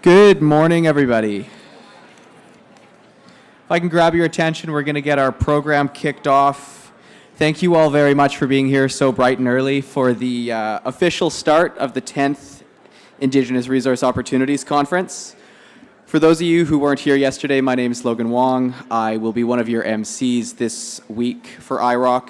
Good morning, everybody. If I can grab your attention, we're going to get our program kicked off. Thank you all very much for being here so bright and early for the official start of the 10th Indigenous Resource Opportunities Conference. For those of you who weren't here yesterday, my name is Logan Wong. I will be one of your MCs this week for IROC.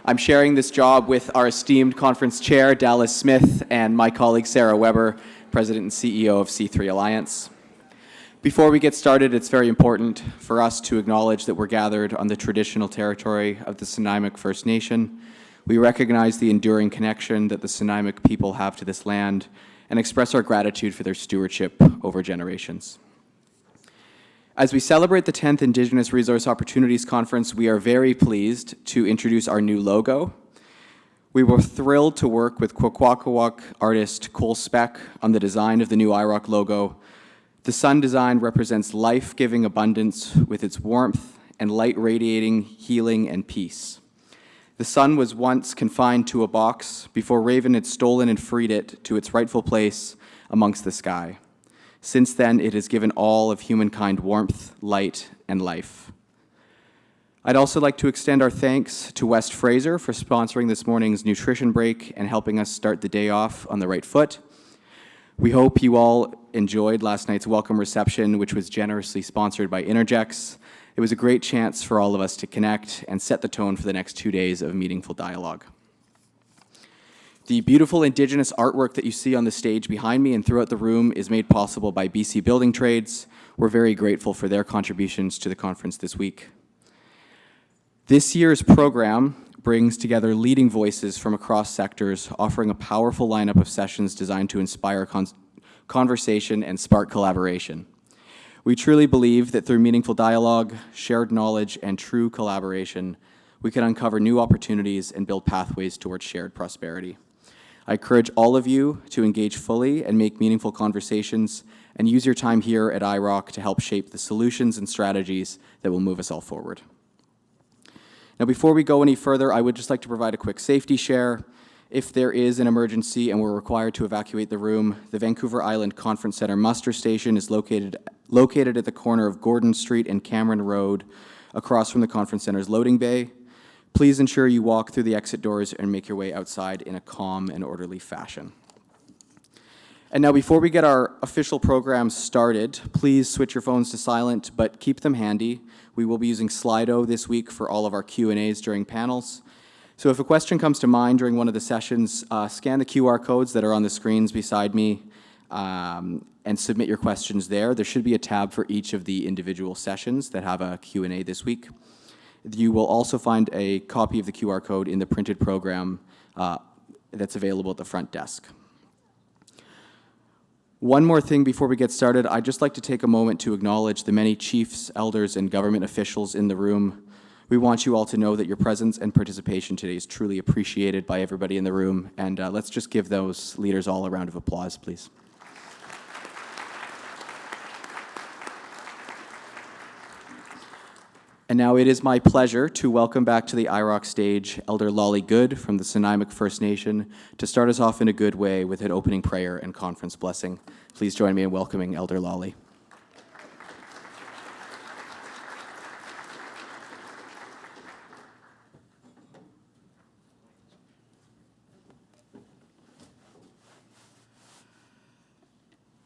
I'm sharing this job with our esteemed conference chair, Dallas Smith, and my colleague, Sarah Weber, President and CEO of C3 Alliance. Before we get started, it's very important for us to acknowledge that we're gathered on the traditional territory of the Nanaimo First Nation. We recognize the enduring connection that the Nanaimo people have to this land and express our gratitude for their stewardship over generations. As we celebrate the 10th Indigenous Resource Opportunities Conference, we are very pleased to introduce our new logo. We were thrilled to work with Kwakwaka'wakw artist Cole Speck on the design of the new IROC logo. The sun design represents life-giving abundance with its warmth and light radiating healing and peace. The sun was once confined to a box before Raven had stolen and freed it to its rightful place amongst the sky. Since then, it has given all of humankind warmth, light, and life. I'd also like to extend our thanks to West Fraser for sponsoring this morning's nutrition break and helping us start the day off on the right foot. We hope you all enjoyed last night's welcome reception, which was generously sponsored by Interjex. It was a great chance for all of us to connect and set the tone for the next 2 days of meaningful dialogue. The beautiful Indigenous artwork that you see on the stage behind me and throughout the room is made possible by BC Building Trades. We're very grateful for their contributions to the conference this week. This year's program brings together leading voices from across sectors, offering a powerful lineup of sessions designed to inspire conversation and spark collaboration. We truly believe that through meaningful dialogue, shared knowledge, and true collaboration, we can uncover new opportunities and build pathways towards shared prosperity. I encourage all of you to engage fully and make meaningful conversations and use your time here at IROC to help shape the solutions and strategies that will move us all forward. Now, before we go any further, I would just like to provide a quick safety share. If there is an emergency and we're required to evacuate the room, the Vancouver Island Conference Center muster station is located at the corner of Gordon Street and Cameron Road, across from the conference center's loading bay. Please ensure you walk through the exit doors and make your way outside in a calm and orderly fashion. And now, before we get our official program started, please switch your phones to silent, but keep them handy. We will be using Slido this week for all of our Q&As during panels. So if a question comes to mind during one of the sessions, scan the QR codes that are on the screens beside me and submit your questions there. There should be a tab for each of the individual sessions that have a Q&A this week. You will also find a copy of the QR code in the printed program that's available at the front desk. One more thing before we get started, I'd just like to take a moment to acknowledge the many chiefs, elders, and government officials in the room. We want you all to know that your presence and participation today is truly appreciated by everybody in the room, and let's just give those leaders all a round of applause, please. And now it is my pleasure to welcome back to the IROC stage Elder Lolly Good from the Nanaimo First Nation to start us off in a good way with an opening prayer and conference blessing. Please join me in welcoming Elder Lolly.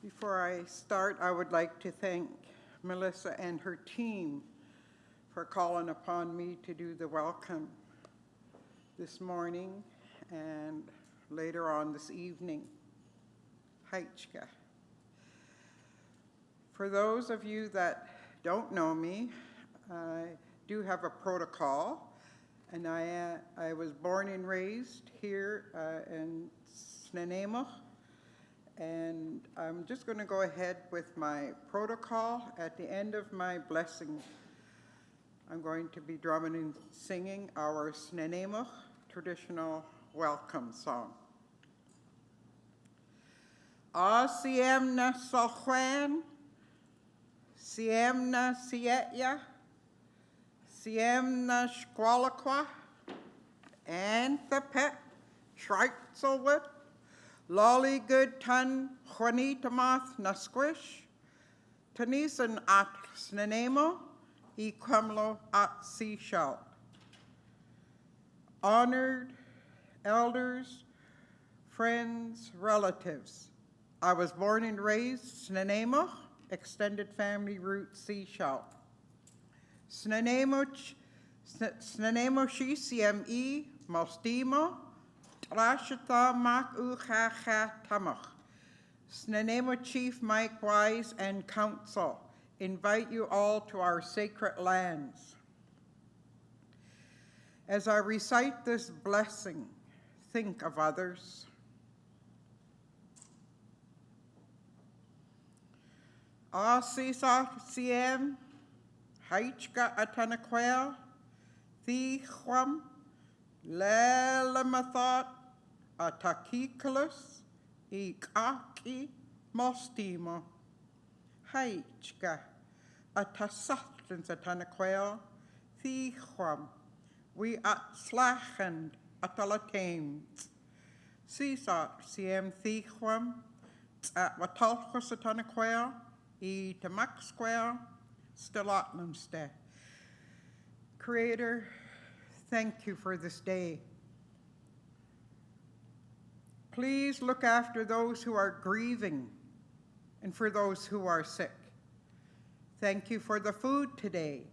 Before I start, I would like to thank Melissa and her team for calling upon me to do the welcome this morning and later on this evening. Haichka. For those of you that don't know me, I do have a protocol, and I was born and raised here in Nanaimo, and I'm just going to go ahead with my protocol. At the end of my blessing, I'm going to be drumming and singing our Nanaimo traditional welcome song. Siemna Sochwan, Siemna Sietya, Siemna Squalaqua, and the pet Schreitzelwood, Lolly Good Tun Juanita Moth Nasquish, Tanisan at Nanaimo, e Quemlo at Seashell. Honored elders, friends, relatives. I was born and raised Nanaimo, extended family root Seashell. Nanaimo shi CME, Mostimo, Trashata Mak Uchacha Tamach. Nanaimo Chief Mike Wise and Council invite you all to our sacred lands. As I recite this blessing, think of others. Asisa CM, Haichka Atanaquel, Thichwam, Lelamathot, Atakikolas, Ikaki, Mostimo, Haichka, Atasatans Atanaquel, Thichwam, we at Slachend, Atalatam, Sisa CM Thichwam, at Watalchus Atanaquel, E Tamak Square, Stilatnumste. Creator, thank you for this day. Please look after those who are grieving and for those who are sick. Thank you for the food today.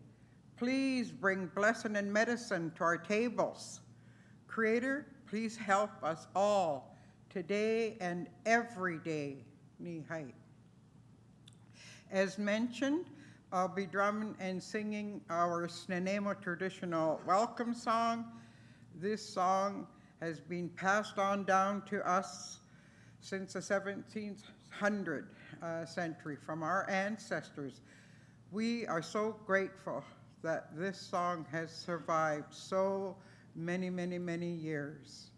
Please bring blessing and medicine to our tables. Creator, please help us all today and every day. Nihai. As mentioned, I'll be drumming and singing our Nanaimo traditional welcome song. This song has been passed on down to us since the 1700 century from our ancestors. We are so grateful that this song has survived so many, many, many years.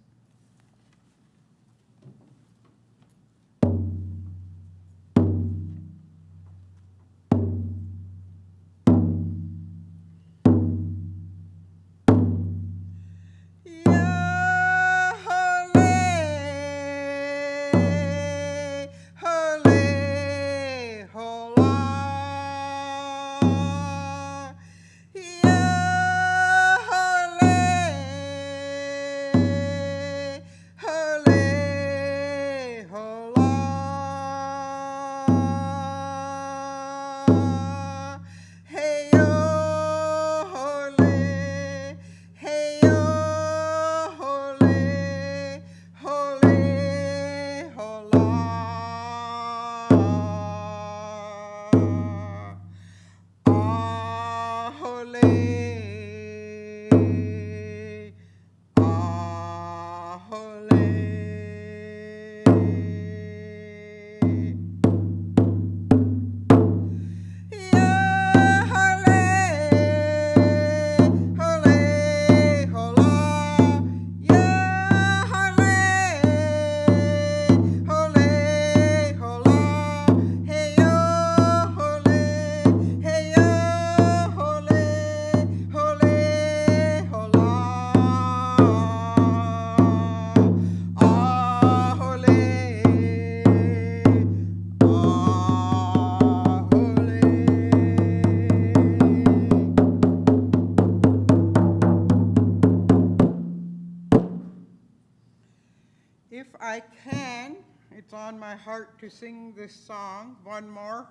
If I can, it's on my heart to sing this song, one more.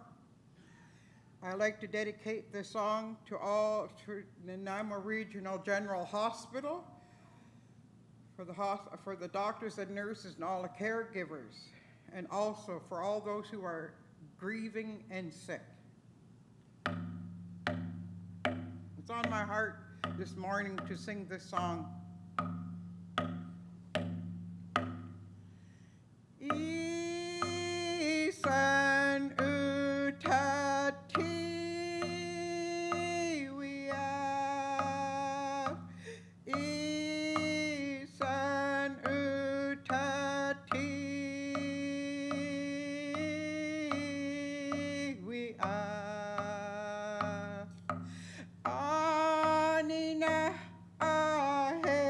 I'd like to dedicate this song to Nanaimo Regional General Hospital, for the doctors and nurses and all the caregivers, and also for all those who are grieving and sick. It's on my heart this morning to sing this song. Isan utati wiya, isan utati wiya, anina ahe.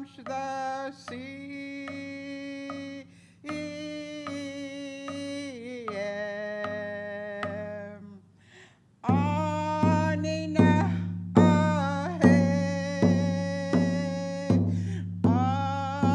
amongst the sea. Anina ahe, anina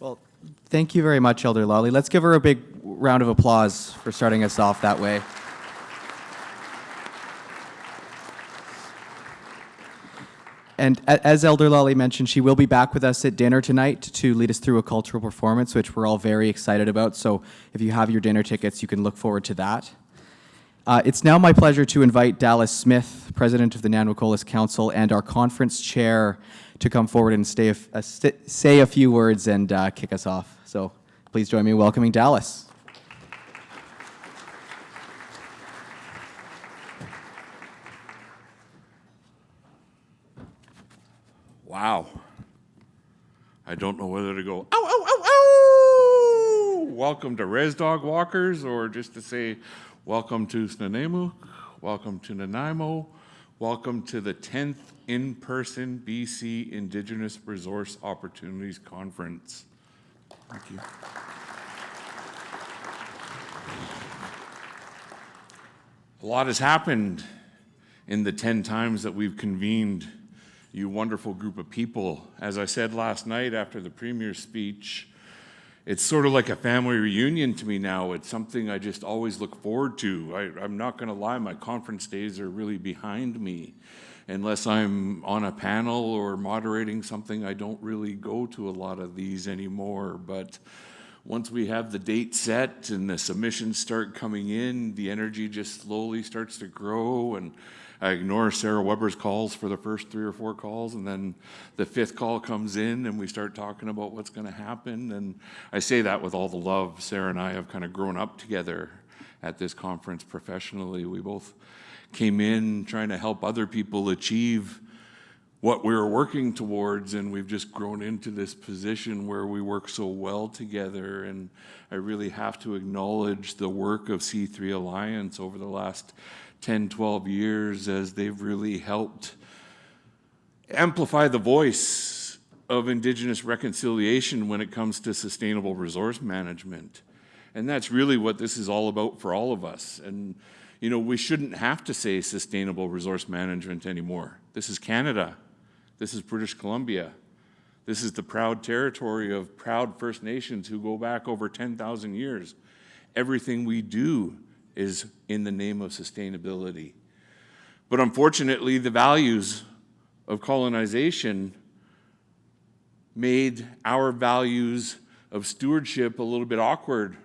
Well, thank you very much, Elder Lawley. Let's give her a big round of applause for starting us off that way. And as Elder Lawley mentioned, she will be back with us at dinner tonight to lead us through a cultural performance, which we're all very excited about. So if you have your dinner tickets, you can look forward to that. It's now my pleasure to invite Dallas Smith, President of the Nanaimo Olas Council, and our conference chair to come forward and say a few words and kick us off. So please join me in welcoming Dallas. Wow. I don't know whether to go, ow, ow, ow, ow! Welcome to Res Dog Walkers, or just to say, welcome to Nanaimo, welcome to Nanaimo, welcome to the 10th in-person BC Indigenous Resource Opportunities Conference. Thank you. A lot has happened in the 10 times that we've convened, you wonderful group of people. As I said last night after the Premier's speech, it's sort of like a family reunion to me now. It's something I just always look forward to. I'm not going to lie, my conference days are really behind me. Unless I'm on a panel or moderating something, I don't really go to a lot of these anymore. But once we have the date set and the submissions start coming in, the energy just slowly starts to grow, and I ignore Sarah Weber's calls for the first 3 or 4 calls, and then the 5th call comes in and we start talking about what's going to happen. And I say that with all the love. Sarah and I have kind of grown up together at this conference professionally. We both came in trying to help other people achieve what we were working towards, and we've just grown into this position where we work so well together. And I really have to acknowledge the work of C3 Alliance over the last 10, 12 years, as they've really helped amplify the voice of Indigenous reconciliation when it comes to sustainable resource management. And that's really what this is all about for all of us. And, you know, we shouldn't have to say sustainable resource management anymore. This is Canada. This is British Columbia. This is the proud territory of proud First Nations who go back over 10,000 years. Everything we do is in the name of sustainability. But unfortunately, the values of colonization made our values of stewardship a little bit awkward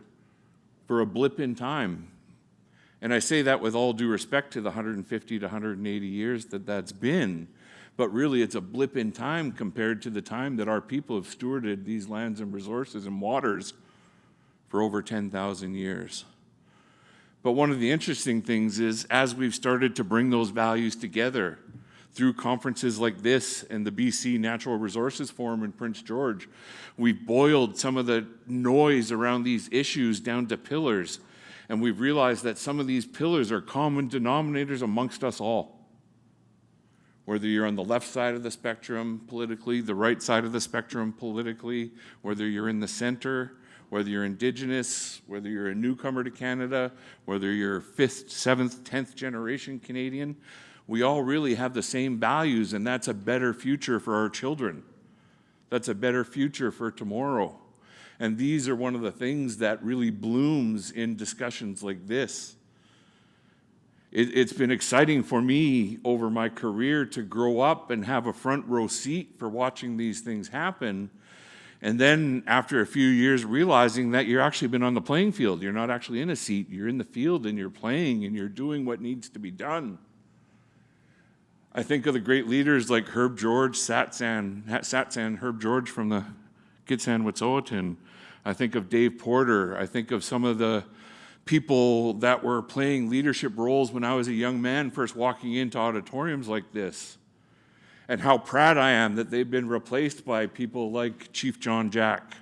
for a blip in time. And I say that with all due respect to the 150 to 180 years that that's been, but really it's a blip in time compared to the time that our people have stewarded these lands and resources and waters for over 10,000 years. But one of the interesting things is, as we've started to bring those values together through conferences like this and the BC Natural Resources Forum in Prince George, we've boiled some of the noise around these issues down to pillars. And we've realized that some of these pillars are common denominators amongst us all. Whether you're on the left side of the spectrum politically, the right side of the spectrum politically, whether you're in the center, whether you're Indigenous, whether you're a newcomer to Canada, whether you're 5th, 7th, 10th generation Canadian, we all really have the same values, and that's a better future for our children. That's a better future for tomorrow. And these are one of the things that really blooms in discussions like this. It's been exciting for me over my career to grow up and have a front row seat for watching these things happen. And then after a few years realizing that you're actually been on the playing field. You're not actually in a seat, you're in the field and you're playing and you're doing what needs to be done. I think of the great leaders like Herb George, Satsan Herb George from the Gitxsan Wet'suwet'en. I think of Dave Porter. I think of some of the people that were playing leadership roles when I was a young man first walking into auditoriums like this. And how proud I am that they've been replaced by people like Chief John Jack,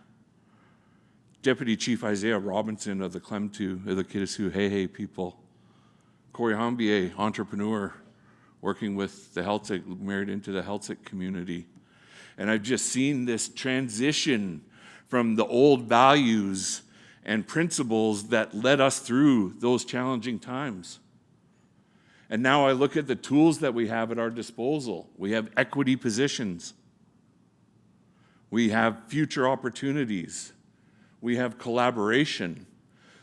Deputy Chief Isaiah Robinson of the Klemtu, of the Kitasoo people, Corey Hambier, entrepreneur, working with the Celtic, married into the Celtic community. And I've just seen this transition from the old values and principles that led us through those challenging times. And now I look at the tools that we have at our disposal. We have equity positions. We have future opportunities. We have collaboration.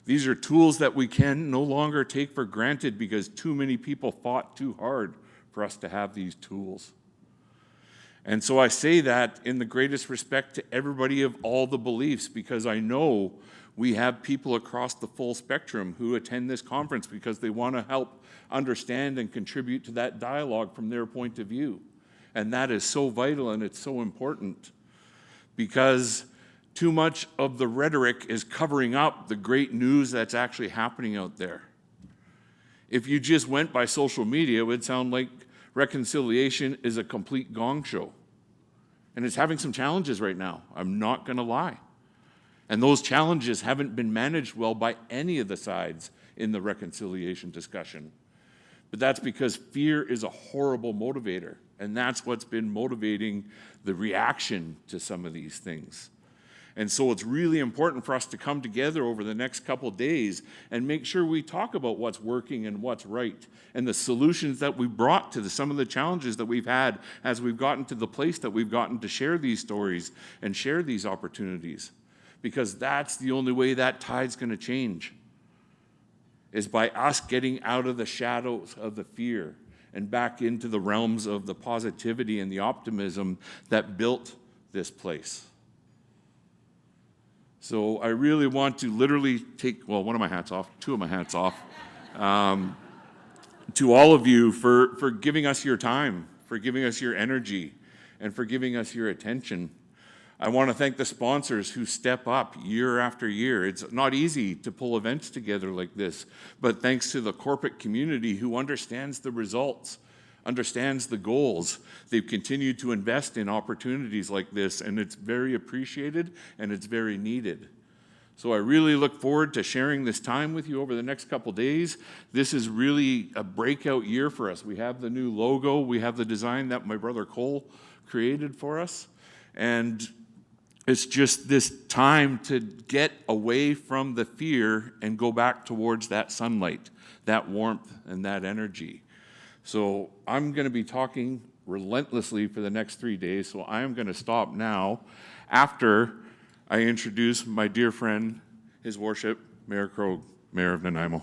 These are tools that we can no longer take for granted because too many people fought too hard for us to have these tools. And so I say that in the greatest respect to everybody of all the beliefs, because I know we have people across the full spectrum who attend this conference because they want to help understand and contribute to that dialogue from their point of view. And that is so vital and it's so important because too much of the rhetoric is covering up the great news that's actually happening out there. If you just went by social media, it would sound like reconciliation is a complete gong show. And it's having some challenges right now, I'm not going to lie. And those challenges haven't been managed well by any of the sides in the reconciliation discussion. But that's because fear is a horrible motivator, and that's what's been motivating the reaction to some of these things. And so it's really important for us to come together over the next couple days and make sure we talk about what's working and what's right and the solutions that we brought to some of the challenges that we've had as we've gotten to the place that we've gotten to share these stories and share these opportunities. Because that's the only way that tide's going to change, is by us getting out of the shadows of the fear and back into the realms of the positivity and the optimism that built this place. So I really want to literally take, well, one of my hats off, two of my hats off, to all of you for giving us your time, for giving us your energy, and for giving us your attention. I want to thank the sponsors who step up year after year. It's not easy to pull events together like this, but thanks to the corporate community who understands the results, understands the goals, they've continued to invest in opportunities like this, and it's very appreciated and it's very needed. So I really look forward to sharing this time with you over the next couple days. This is really a breakout year for us. We have the new logo, we have the design that my brother Cole created for us, and it's just this time to get away from the fear and go back towards that sunlight, that warmth, and that energy. So I'm going to be talking relentlessly for the next 3 days, so I am going to stop now after I introduce my dear friend, His Worship, Mayor Krog, Mayor of Nanaimo.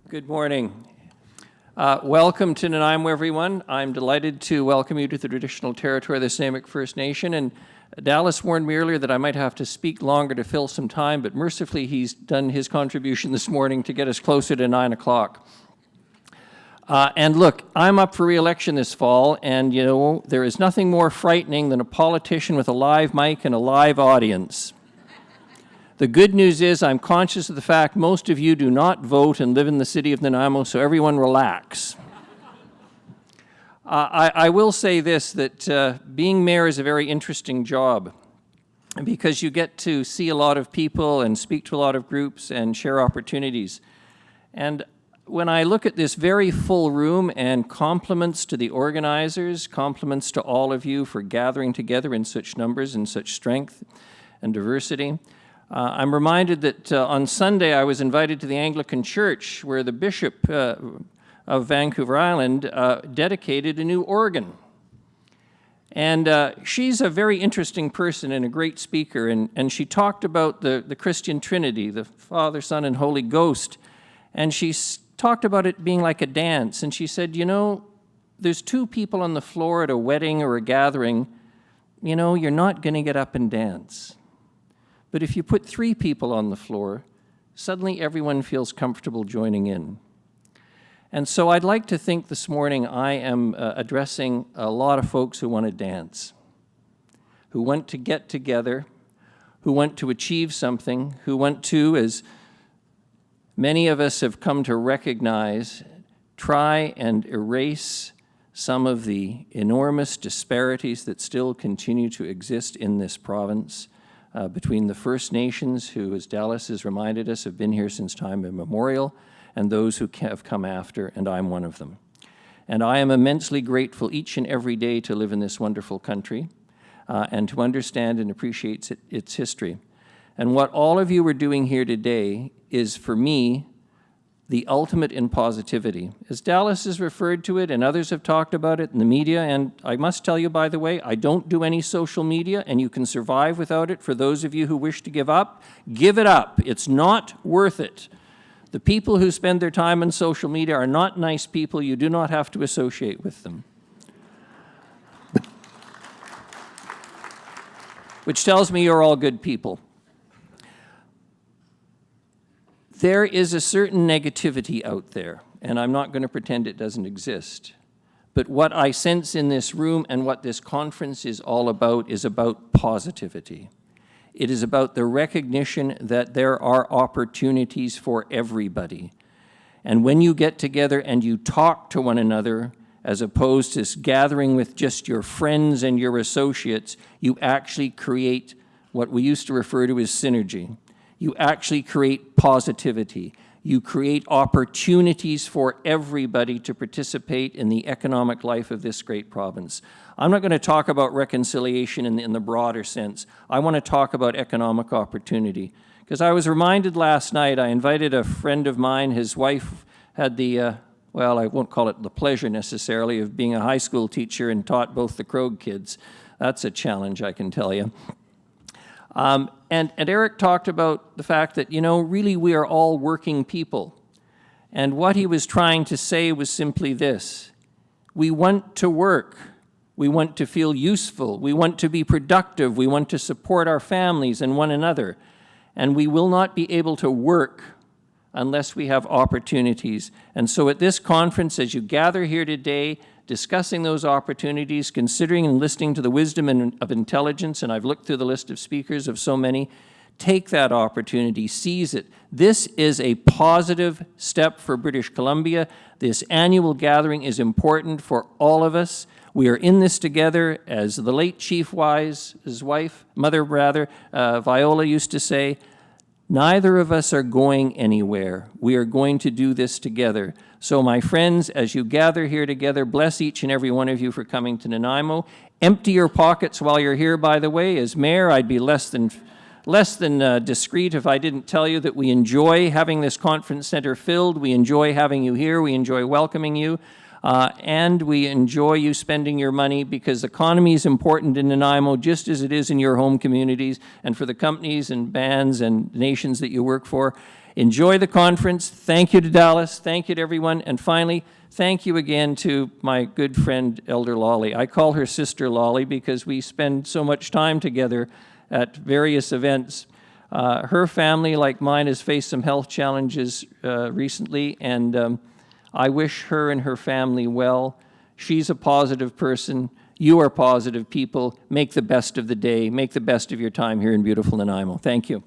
Good morning. Welcome to Nanaimo, everyone. I'm delighted to welcome you to the traditional territory of the Samick First Nation. And Dallas warned me earlier that I might have to speak longer to fill some time, but mercifully he's done his contribution this morning to get us closer to 9 o'clock. And look, I'm up for re-election this fall, and you know, there is nothing more frightening than a politician with a live mic and a live audience. The good news is I'm conscious of the fact most of you do not vote and live in the city of Nanaimo, so everyone relax. I will say this, that being mayor is a very interesting job because you get to see a lot of people and speak to a lot of groups and share opportunities. And when I look at this very full room, and compliments to the organizers, compliments to all of you for gathering together in such numbers and such strength and diversity, I'm reminded that on Sunday I was invited to the Anglican Church where the Bishop of Vancouver Island dedicated a new organ. And she's a very interesting person and a great speaker, and she talked about the Christian Trinity, the Father, Son, and Holy Ghost, and she talked about it being like a dance, and she said, you know, there's two people on the floor at a wedding or a gathering, you know, you're not going to get up and dance. But if you put three people on the floor, suddenly everyone feels comfortable joining in. And so I'd like to think this morning I am addressing a lot of folks who want to dance, who want to get together, who want to achieve something, who want to, as many of us have come to recognize, try and erase some of the enormous disparities that still continue to exist in this province between the First Nations, who, as Dallas has reminded us, have been here since time immemorial, and those who have come after, and I'm one of them. And I am immensely grateful each and every day to live in this wonderful country and to understand and appreciate its history. And what all of you are doing here today is, for me, the ultimate in positivity. As Dallas has referred to it, and others have talked about it in the media, and I must tell you, by the way, I don't do any social media, and you can survive without it. For those of you who wish to give up, give it up. It's not worth it. The people who spend their time on social media are not nice people. You do not have to associate with them. Which tells me you're all good people. There is a certain negativity out there, and I'm not going to pretend it doesn't exist. But what I sense in this room and what this conference is all about is about positivity. It is about the recognition that there are opportunities for everybody. And when you get together and you talk to one another, as opposed to gathering with just your friends and your associates, you actually create what we used to refer to as synergy. You actually create positivity. You create opportunities for everybody to participate in the economic life of this great province. I'm not going to talk about reconciliation in the broader sense. I want to talk about economic opportunity. Because I was reminded last night, I invited a friend of mine, his wife had the, well, I won't call it the pleasure necessarily, of being a high school teacher and taught both the Krog kids. That's a challenge, I can tell you. And Eric talked about the fact that, you know, really we are all working people. And what he was trying to say was simply this: we want to work. We want to feel useful. We want to be productive. We want to support our families and one another. And we will not be able to work unless we have opportunities. And so at this conference, as you gather here today, discussing those opportunities, considering and listening to the wisdom of intelligence, and I've looked through the list of speakers of so many, take that opportunity, seize it. This is a positive step for British Columbia. This annual gathering is important for all of us. We are in this together, as the late Chief Wise, his wife, mother rather, Viola used to say, neither of us are going anywhere. We are going to do this together. So my friends, as you gather here together, bless each and every one of you for coming to Nanaimo. Empty your pockets while you're here, by the way. As mayor, I'd be less than discreet if I didn't tell you that we enjoy having this conference center filled. We enjoy having you here. We enjoy welcoming you. And we enjoy you spending your money, because economy is important in Nanaimo just as it is in your home communities and for the companies and bands and nations that you work for. Enjoy the conference. Thank you to Dallas. Thank you to everyone. And finally, thank you again to my good friend, Elder Lolly. I call her Sister Lolly because we spend so much time together at various events. Her family, like mine, has faced some health challenges recently, and I wish her and her family well. She's a positive person. You are positive people. Make the best of the day. Make the best of your time here in beautiful Nanaimo. Thank you.